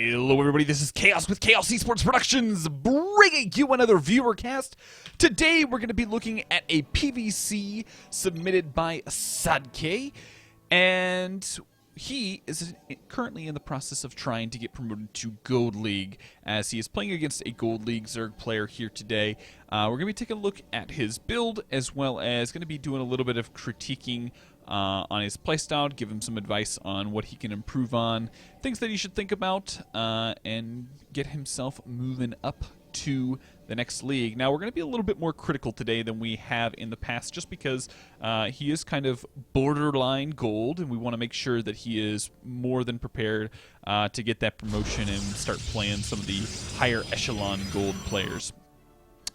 Hello everybody, this is Chaos with Chaos Esports Productions, bringing you another viewer cast. Today we're going to be looking at a PvZ submitted by Assaadk, and he is currently in the process of trying to get promoted to Gold League, as he is playing against a Gold League Zerg player here today. We're going to be taking a look at his build, as well as going to be doing a little bit of critiquing on his playstyle, give him some advice on what he can improve on, things that he should think about, and get himself moving up to the next league. Now, we're going to be a little bit more critical today than we have in the past, just because he is kind of borderline gold, and we want to make sure that he is more than prepared to get that promotion and start playing some of the higher echelon gold players.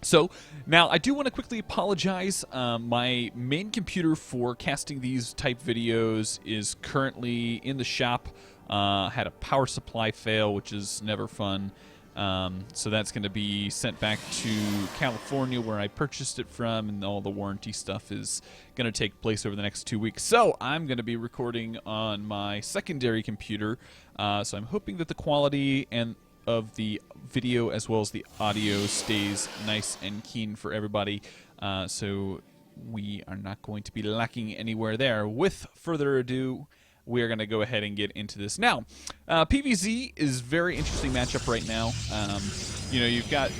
So, now I do want to quickly apologize. My main computer for casting these type videos is currently in the shop. Had a power supply fail, which is never fun. So that's going to be sent back to California, where I purchased it from, and all the warranty stuff is going to take place over the next 2 weeks. So I'm going to be recording on my secondary computer. So I'm hoping that the quality of the video as well as the audio stays nice and keen for everybody, so we are not going to be lacking anywhere there. With further ado, we are going to go ahead and get into this. Now, PvZ is a very interesting matchup right now. You know, you've got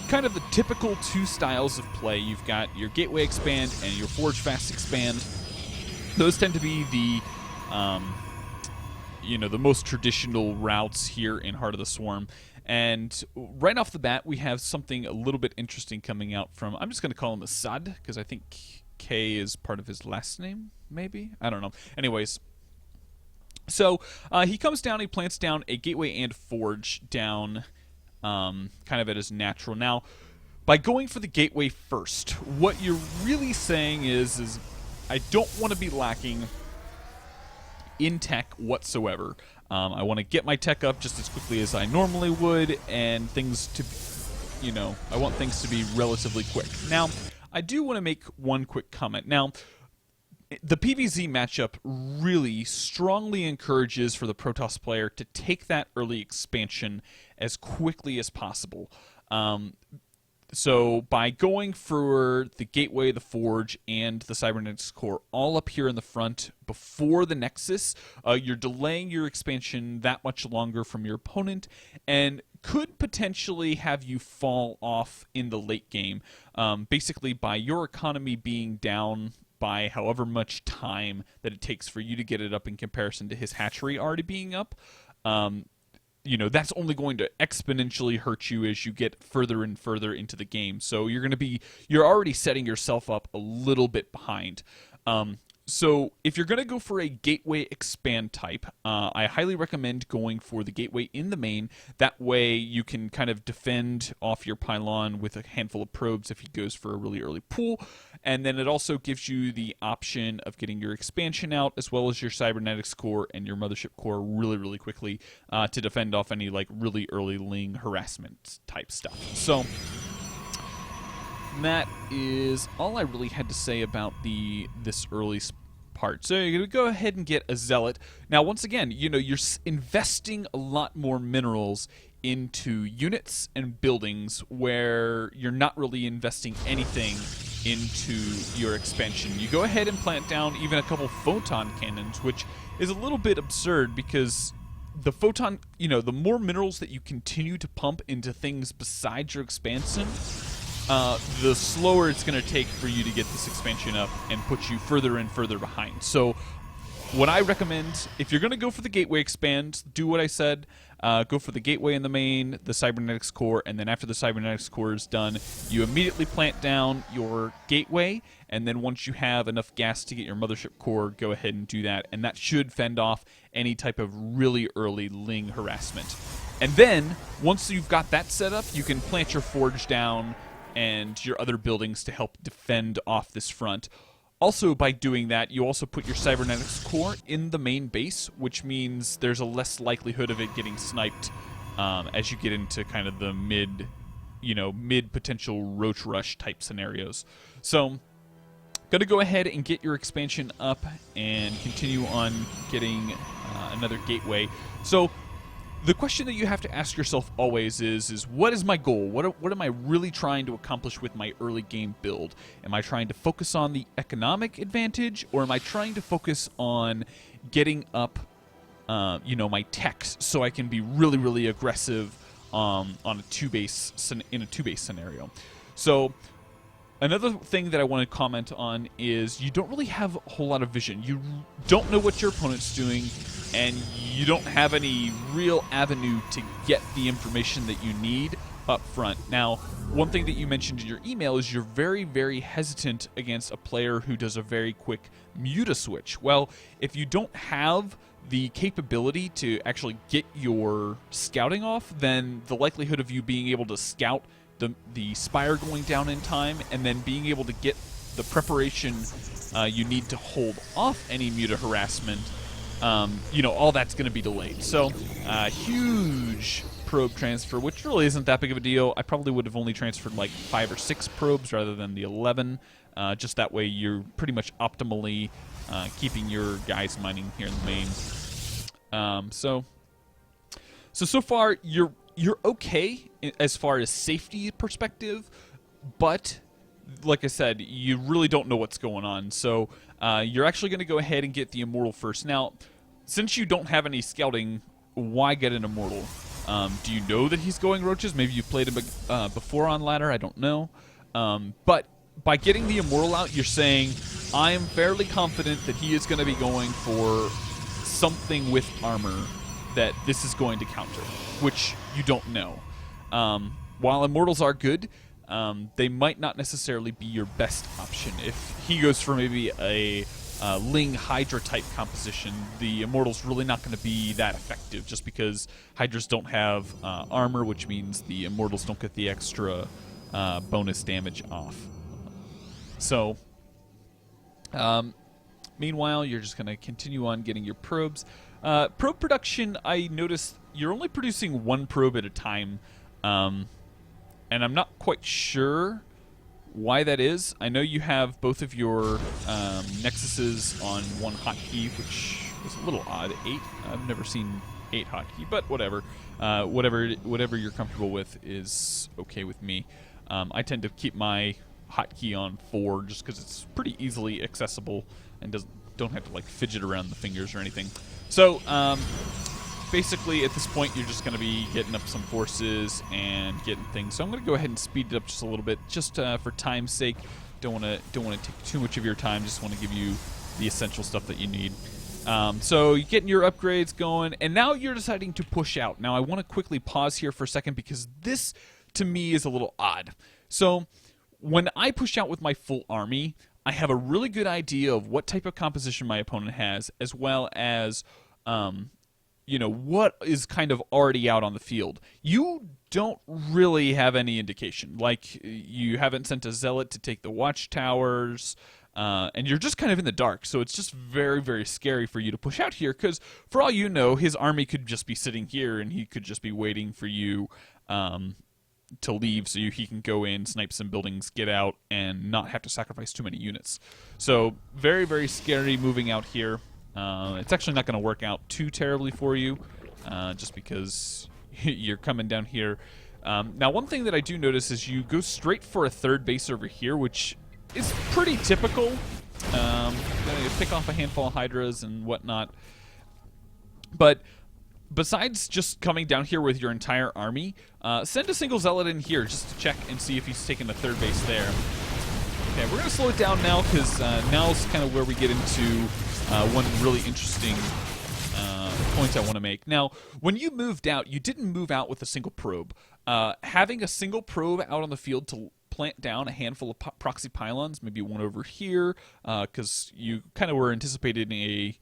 kind of the typical two styles of play. You've got your Gateway Expand and your Forge Fast Expand. Those tend to be the you know, the most traditional routes here in Heart of the Swarm. And right off the bat, we have something a little bit interesting coming out from, I'm just going to call him Assaadk, because I think K is part of his last name, maybe? I don't know. Anyways, so he comes down, he plants down a Gateway and Forge down kind of at his natural. Now, by going for the Gateway first, what you're really saying is I don't want to be lacking in tech whatsoever. I want to get my tech up just as quickly as I normally would, and things to, you know, I want things to be relatively quick. Now, I do want to make one quick comment. Now, the PvZ matchup really strongly encourages for the Protoss player to take that early expansion as quickly as possible. So by going for the Gateway, the Forge, and the Cybernetics Core all up here in the front before the Nexus, you're delaying your expansion that much longer from your opponent, and could potentially have you fall off in the late game, basically by your economy being down by however much time that it takes for you to get it up in comparison to his hatchery already being up. You know, that's only going to exponentially hurt you as you get further and further into the game. So you're already setting yourself up a little bit behind. So if you're going to go for a Gateway Expand type, I highly recommend going for the Gateway in the main. That way you can kind of defend off your pylon with a handful of probes if he goes for a really early pull. And then it also gives you the option of getting your expansion out, as well as your Cybernetics Core and your Mothership Core really, really quickly to defend off any like really early Ling harassment type stuff. So that is all I really had to say about this early part. So you're going to go ahead and get a Zealot. Now, once again, you know, you're investing a lot more minerals into units and buildings where you're not really investing anything into your expansion. You go ahead and plant down even a couple photon cannons, which is a little bit absurd because the photon, you know, the more minerals that you continue to pump into things besides your expansion, the slower it's going to take for you to get this expansion up and put you further and further behind. So what I recommend, if you're going to go for the Gateway Expand, do what I said. Go for the Gateway in the main, the Cybernetics Core, and then after the Cybernetics Core is done, you immediately plant down your Gateway, and then once you have enough gas to get your Mothership Core, go ahead and do that, and that should fend off any type of really early Ling harassment. And then, once you've got that set up, you can plant your Forge down and your other buildings to help defend off this front. Also, by doing that, you also put your Cybernetics Core in the main base, which means there's a less likelihood of it getting sniped as you get into kind of the mid potential Roach Rush type scenarios. So, gonna go ahead and get your expansion up and continue on getting another Gateway. So, the question that you have to ask yourself always is what is my goal? What am I really trying to accomplish with my early game build? Am I trying to focus on the economic advantage, or am I trying to focus on getting up, my techs so I can be really, really aggressive on a two-base scenario? So another thing that I want to comment on is you don't really have a whole lot of vision. You don't know what your opponent's doing, and you don't have any real avenue to get the information that you need up front. Now, one thing that you mentioned in your email is you're very, very hesitant against a player who does a very quick muta switch. Well, if you don't have the capability to actually get your scouting off, then the likelihood of you being able to scout the spire going down in time and then being able to get the preparation you need to hold off any muta harassment, all that's going to be delayed. So, huge probe transfer, which really isn't that big of a deal. I probably would have only transferred like 5 or 6 probes rather than the 11. Just that way you're pretty much optimally keeping your guys mining here in the main. So far you're okay as far as safety perspective, but like I said, you really don't know what's going on. So you're actually going to go ahead and get the Immortal first. Now, since you don't have any scouting, why get an Immortal? Do you know that he's going roaches? Maybe you played him before on ladder, I don't know. But by getting the Immortal out, you're saying, I am fairly confident that he is going to be going for something with armor that this is going to counter, which you don't know. While Immortals are good, they might not necessarily be your best option. If he goes for maybe a Ling Hydra type composition, the Immortal's really not going to be that effective, just because Hydras don't have armor, which means the Immortals don't get the extra bonus damage off. So, meanwhile, you're just going to continue on getting your probes. Probe production, I noticed you're only producing 1 probe at a time, and I'm not quite sure why that is. I know you have both of your nexuses on 1 hotkey, which is a little odd. 8. I've never seen 8 hotkey, but whatever. Whatever you're comfortable with is okay with me. I tend to keep my hotkey on 4 just because it's pretty easily accessible and don't have to like fidget around the fingers or anything. So basically at this point you're just going to be getting up some forces and getting things. So I'm going to go ahead and speed it up just a little bit, just for time's sake. Don't want to take too much of your time. Just want to give you the essential stuff that you need. So you're getting your upgrades going, and now you're deciding to push out. Now I want to quickly pause here for a second because this to me is a little odd. So when I push out with my full army, I have a really good idea of what type of composition my opponent has, as well as what is kind of already out on the field. You don't really have any indication. Like, you haven't sent a zealot to take the watchtowers, and you're just kind of in the dark. So it's just very, very scary for you to push out here, because for all you know, his army could just be sitting here, and he could just be waiting for you to leave so he can go in, snipe some buildings, get out, and not have to sacrifice too many units. So very, very scary moving out here. It's actually not going to work out too terribly for you, just because you're coming down here. Now, one thing that I do notice is you go straight for a 3rd base over here, which is pretty typical. You pick off a handful of Hydras and whatnot. But besides just coming down here with your entire army, send a single zealot in here just to check and see if he's taking the 3rd base there. Okay, we're going to slow it down now, because now's kind of where we get into one really interesting point I want to make. Now, when you moved out, you didn't move out with a single probe. Having a single probe out on the field to plant down a handful of proxy pylons, maybe one over here, because you kind of were anticipating a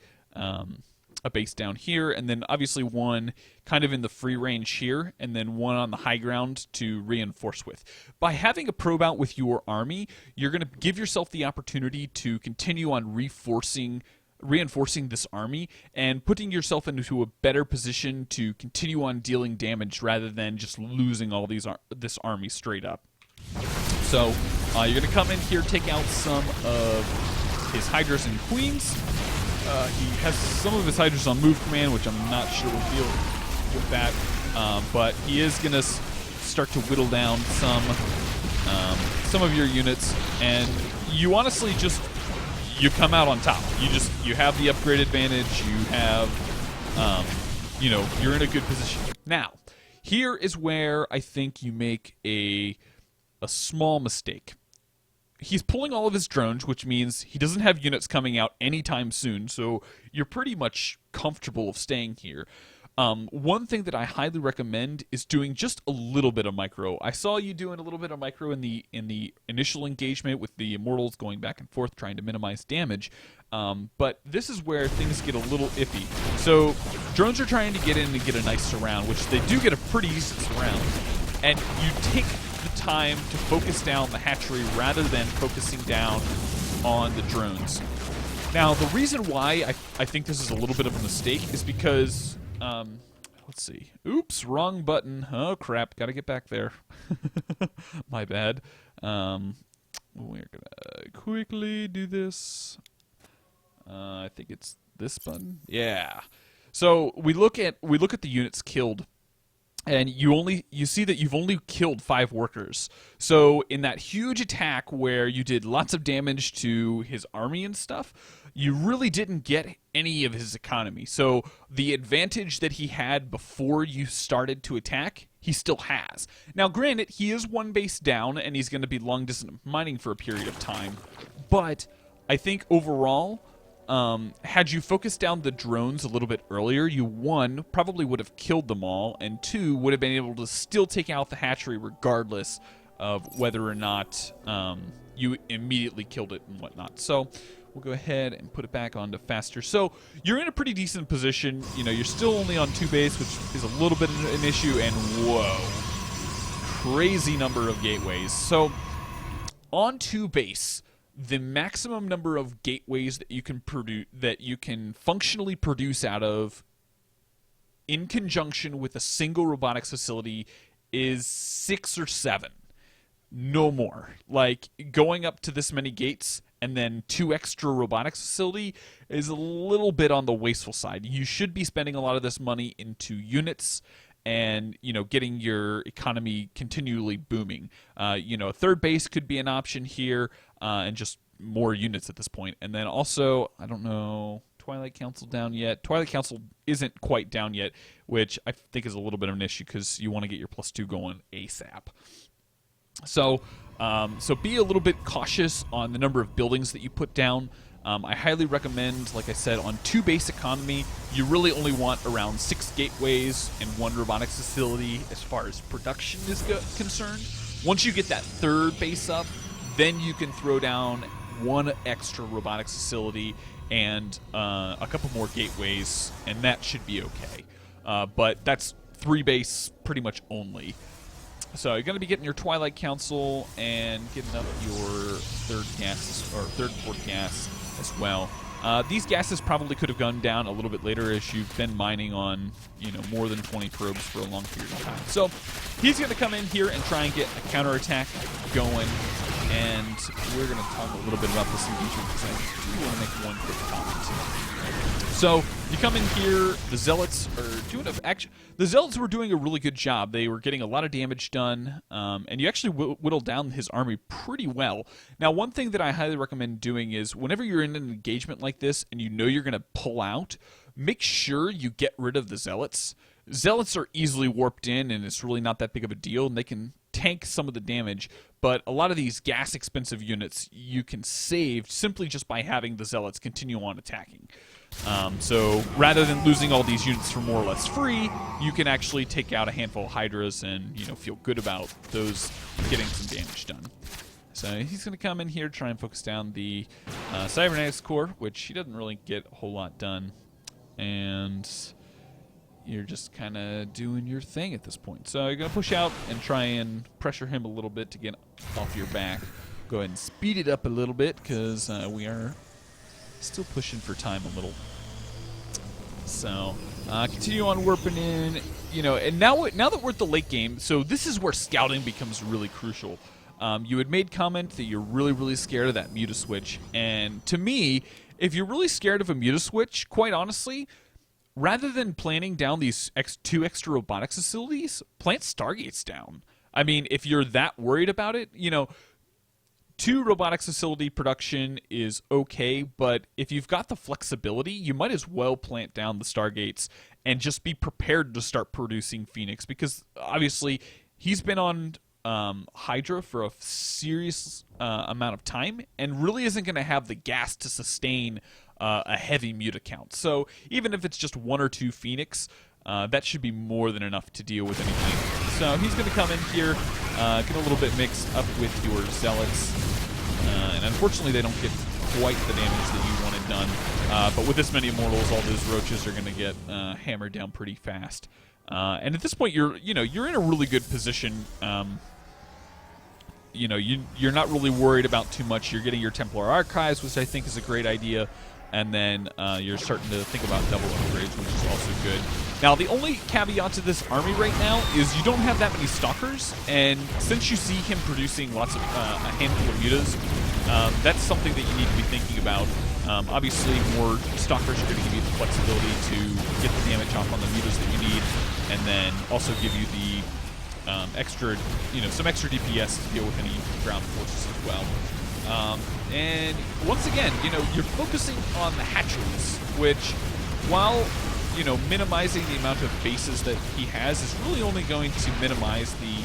base down here, and then obviously one kind of in the free range here, and then one on the high ground to reinforce with. By having a probe out with your army, you're going to give yourself the opportunity to continue on reinforcing this army and putting yourself into a better position to continue on dealing damage rather than just losing all this army straight up. So you're going to come in here, take out some of his Hydras and Queens. He has some of his Hydras on move command, which I'm not sure what with that, but he is going to start to whittle down some of your units, and you honestly just you come out on top. You have the upgrade advantage. You have you're in a good position. Now, here is where I think you make a small mistake. He's pulling all of his drones, which means he doesn't have units coming out anytime soon, so you're pretty much comfortable of staying here. One thing that I highly recommend is doing just a little bit of micro. I saw you doing a little bit of micro in the initial engagement with the Immortals going back and forth trying to minimize damage, but this is where things get a little iffy. So drones are trying to get in and get a nice surround, which they do get a pretty decent surround, and you take the time to focus down the hatchery rather than focusing down on the drones. Now, the reason why I think this is a little bit of a mistake is because, let's see. Oops, wrong button. Oh, crap. Gotta get back there. My bad. We're gonna quickly do this. I think it's this button. Yeah. So we look at the units killed, and you see that you've only killed 5 workers. So in that huge attack where you did lots of damage to his army and stuff, you really didn't get any of his economy. So the advantage that he had before you started to attack, he still has. Now granted, he is 1 base down, and he's going to be long distance mining for a period of time. But I think overall, had you focused down the drones a little bit earlier, you, 1, probably would have killed them all, and 2, would have been able to still take out the hatchery regardless of whether or not you immediately killed it and whatnot. So we'll go ahead and put it back onto faster. So you're in a pretty decent position. You're still only on 2 base, which is a little bit of an issue, and whoa, crazy number of gateways. So on 2 base, the maximum number of gateways that you can produce, that you can functionally produce out of, in conjunction with a single robotics facility, is 6 or 7. No more. Like, going up to this many gates and then 2 extra robotics facility is a little bit on the wasteful side. You should be spending a lot of this money into units and, getting your economy continually booming. A 3rd base could be an option here, and just more units at this point. And then also, I don't know, Twilight Council down yet? Twilight Council isn't quite down yet, which I think is a little bit of an issue because you want to get your +2 going ASAP. So be a little bit cautious on the number of buildings that you put down. I highly recommend, like I said, on 2 base economy, you really only want around 6 gateways and 1 robotics facility as far as production is concerned. Once you get that 3rd base up, then you can throw down 1 extra robotics facility and a couple more gateways, and that should be okay. But that's 3 base pretty much only. So you're going to be getting your Twilight Council and getting up your 3rd gas or 3rd, 4th gas as well. These gases probably could have gone down a little bit later as you've been mining on, more than 20 probes for a long period of time. So he's going to come in here and try and get a counterattack going, and we're going to talk a little bit about this in future because I do want to make one quick comment. So you come in here, the Zealots are doing the Zealots were doing a really good job. They were getting a lot of damage done, and you actually whittled down his army pretty well. Now, one thing that I highly recommend doing is whenever you're in an engagement like this and you're going to pull out, make sure you get rid of the Zealots. Zealots are easily warped in, and it's really not that big of a deal, and they can tank some of the damage, but a lot of these gas-expensive units you can save simply just by having the Zealots continue on attacking. So rather than losing all these units for more or less free, you can actually take out a handful of Hydras and feel good about those getting some damage done. So he's going to come in here, try and focus down the Cybernetics Core, which he doesn't really get a whole lot done, and you're just kind of doing your thing at this point. So you're going to push out and try and pressure him a little bit to get off your back. Go ahead and speed it up a little bit because we are still pushing for time a little. So continue on warping in, and now that we're at the late game, so this is where scouting becomes really crucial. You had made comment that you're really, really scared of that Mutaswitch, and to me, if you're really scared of a Mutaswitch, quite honestly, rather than planting down these two extra robotics facilities, plant Stargates down. I mean, if you're that worried about it, you know, 2 robotics facility production is okay, but if you've got the flexibility, you might as well plant down the Stargates and just be prepared to start producing Phoenix, because obviously he's been on Hydra for a serious amount of time and really isn't going to have the gas to sustain a heavy muta count. So even if it's just 1 or 2 Phoenix, that should be more than enough to deal with anything. So he's going to come in here, get a little bit mixed up with your Zealots, and unfortunately they don't get quite the damage that you wanted done. But with this many Immortals, all those roaches are going to get hammered down pretty fast. And at this point, you're in a really good position. You're not really worried about too much. You're getting your Templar Archives, which I think is a great idea. And then you're starting to think about double upgrades, which is also good. Now, the only caveat to this army right now is you don't have that many Stalkers, and since you see him producing lots of a handful of mutas, that's something that you need to be thinking about. Obviously, more Stalkers are going to give you the flexibility to get the damage off on the mutas that you need, and then also give you the extra, some extra DPS to deal with any ground forces as well. And once again, you're focusing on the hatcheries, which, while, minimizing the amount of bases that he has, is really only going to minimize the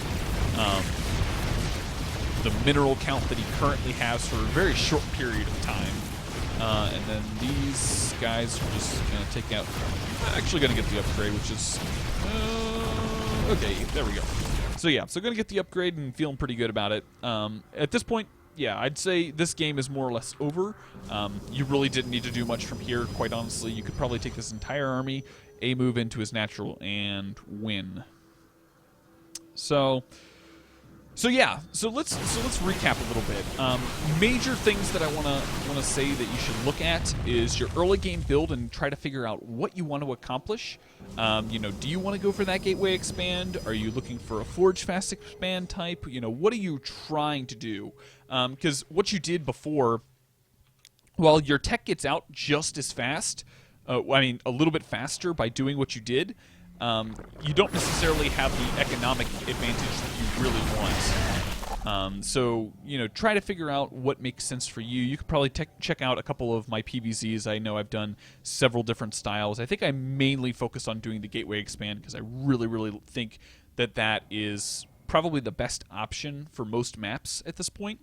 mineral count that he currently has for a very short period of time. And then these guys are just going to take out, actually going to get the upgrade, which is, okay, there we go. So yeah, going to get the upgrade and feeling pretty good about it. At this point, yeah, I'd say this game is more or less over. You really didn't need to do much from here, quite honestly. You could probably take this entire army, move into his natural, and win. So yeah, so let's recap a little bit. Major things that I want to say that you should look at is your early game build and try to figure out what you want to accomplish. Do you want to go for that gateway expand? Are you looking for a forge fast expand type? What are you trying to do? Because what you did before, while your tech gets out just as fast, a little bit faster by doing what you did, you don't necessarily have the economic advantage that you really want. So, try to figure out what makes sense for you. You could probably check out a couple of my PvZs. I know I've done several different styles. I think I mainly focus on doing the gateway expand because I really, really think that is probably the best option for most maps at this point.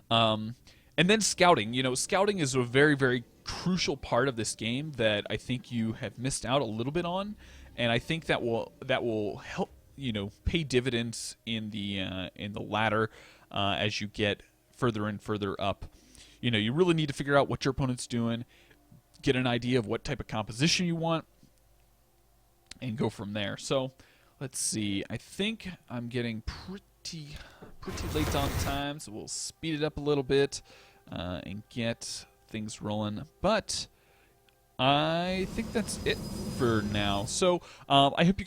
And then scouting. Scouting is a very, very crucial part of this game that I think you have missed out a little bit on, and I think that will help pay dividends in the ladder as you get further and further up. You really need to figure out what your opponent's doing, get an idea of what type of composition you want, and go from there. So let's see. I think I'm getting pretty late on time, so we'll speed it up a little bit and get things rolling. But I think that's it for now. So I hope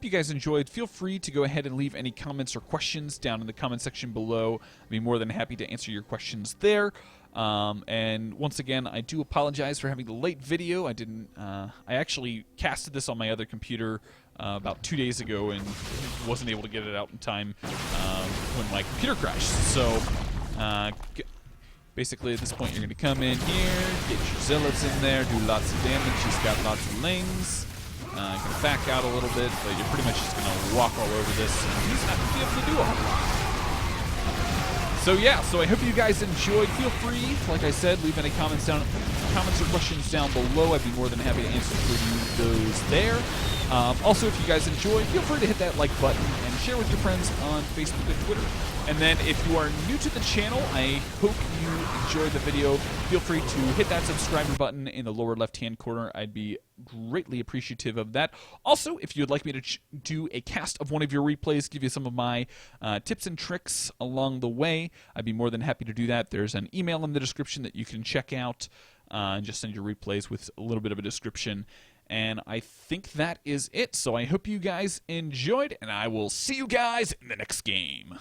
you guys enjoyed. Feel free to go ahead and leave any comments or questions down in the comment section below. I'd be more than happy to answer your questions there. And once again, I do apologize for having the late video. I actually casted this on my other computer about 2 days ago and wasn't able to get it out in time when my computer crashed. So basically, at this point, you're going to come in here, get your Zealots in there, do lots of damage. He's got lots of lings. You can back out a little bit, but you're pretty much just going to walk all over this, and he's not going to be able to do a whole lot. So yeah, I hope you guys enjoyed. Feel free, like I said, leave any comments or questions down below. I'd be more than happy to answer for you those there. Also, if you guys enjoyed, feel free to hit that like button and share with your friends on Facebook and Twitter. And then if you are new to the channel, I hope you enjoyed the video. Feel free to hit that subscriber button in the lower left-hand corner. I'd be greatly appreciative of that. Also, if you'd like me to do a cast of one of your replays, give you some of my tips and tricks along the way, I'd be more than happy to do that. There's an email in the description that you can check out and just send your replays with a little bit of a description. And I think that is it. So I hope you guys enjoyed, and I will see you guys in the next game.